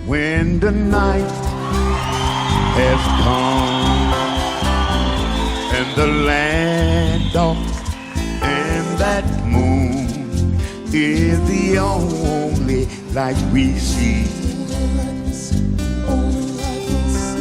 When the night has come and the land dark and that moon is the only light we see.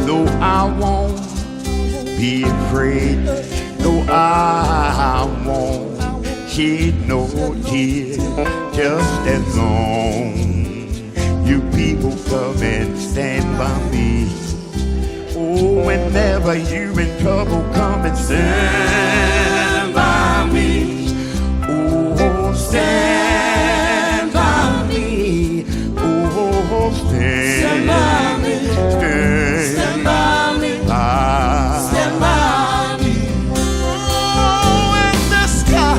Though I won't be afraid, though I won't shed no tears, just as long you people come and stand by me. Oh, whenever you're in trouble, come and stand by me. Oh, stand by me. Oh, stand by me. Stand by me. Stand by me. Oh, in the sky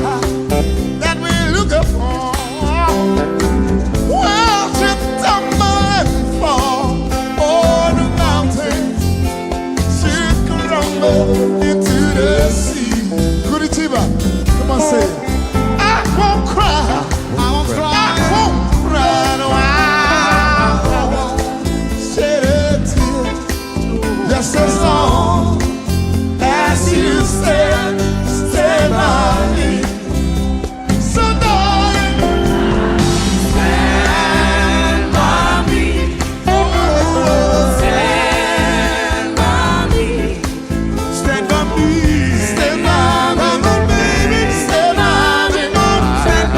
that we look upon, into the sea. Curitiba, come on, say it. I won't cry. I won't cry. I won't cry. No, I won't shed a tear. Just as long as you stand by me. So darling, stand by me. Oh, stand by me. Stand by me, stand by me, baby, stand by me, stand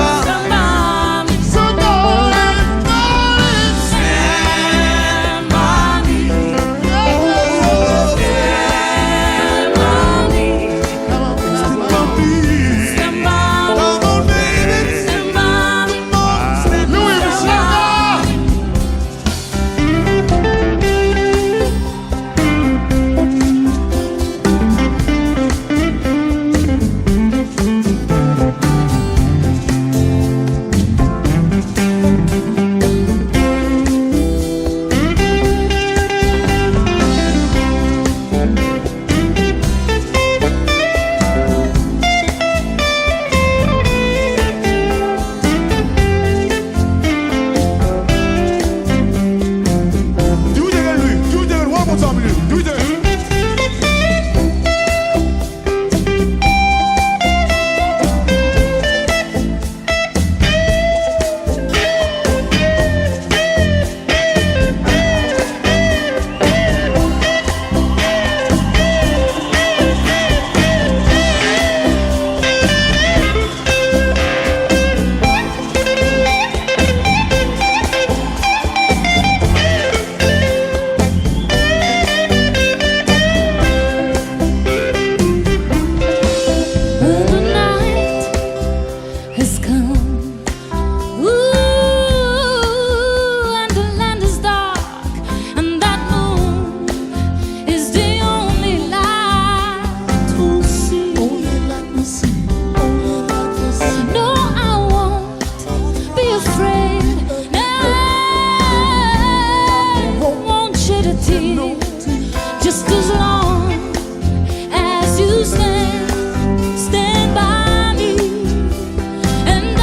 by me, so darling, darling, stand by me, oh, stand by me, come on, stand by me, stand by me, come on, baby, stand by me, stand by me. Stand by me, and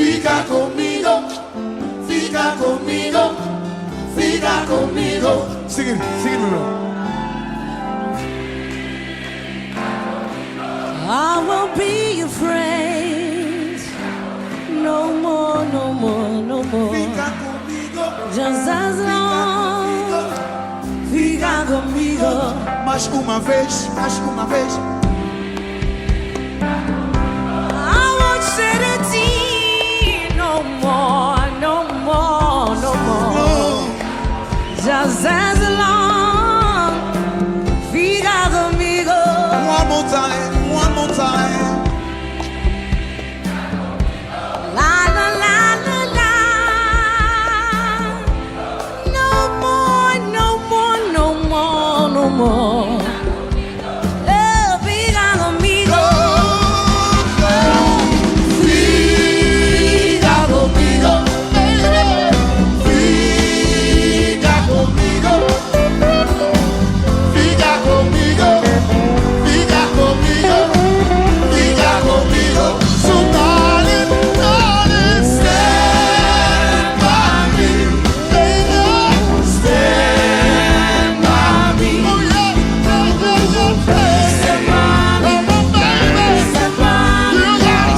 fica comigo, fica comigo, fica comigo. Sing it, bro. I won't be afraid. No more, no more, no more. Fica comigo, Just as long. Fica comigo. mais uma vez, mais uma vez. I won't shed a tear. No more, no more, no more. No. Just as long. Fica comigo. One more time, one more time. La la la la la. No more, no more, no more, no more. Oh, fica comigo. Fica comigo, fica comigo, fica comigo, fica comigo, fica comigo. So darling, darling, stand by me, baby, stand by me. Oh yeah, yeah, yeah, yeah. Stand by me, oh baby, stand by me. You gotta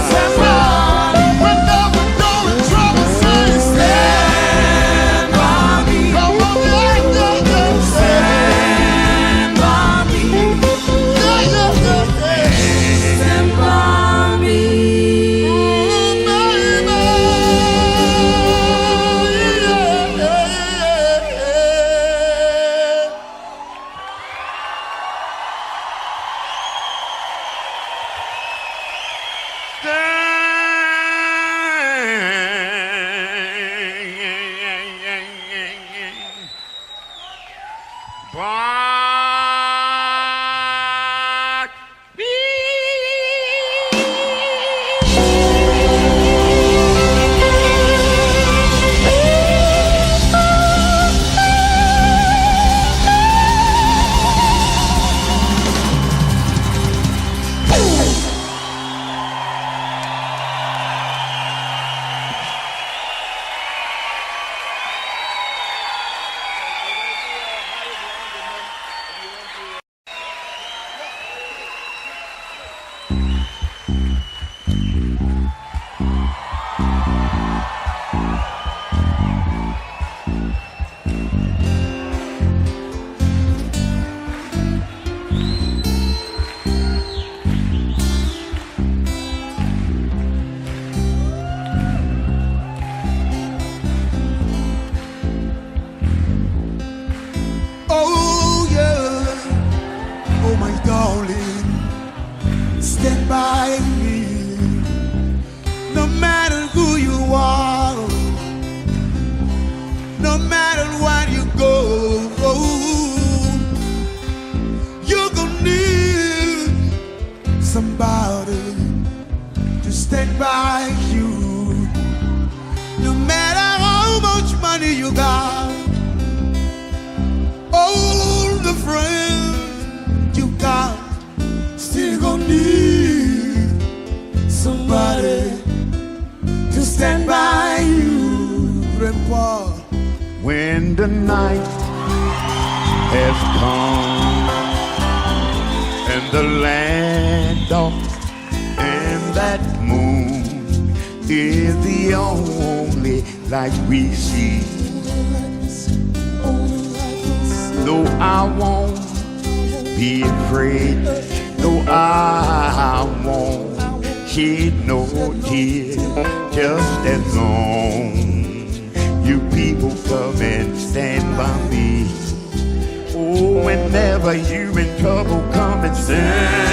stand by me. Whenever you're in trouble, say stand by me. Come on, yeah, yeah, yeah. Stand by me. Yeah, yeah, yeah, yeah. Stand by me. Oh, baby. Yeah, yeah, yeah. Oh yeah, oh my darling, stand by me. No matter who you are, no matter where you go, you're gonna need somebody to stand by you. No matter how much money you got, all the friends you got, still gonna need somebody to stand by you, Grandpa. When the night has come and the land dark and that moon is the only light we see. No, I won't be afraid. No, I won't shed no tears. Just as long you people come and stand by me. Oh, whenever you're in trouble, come and stand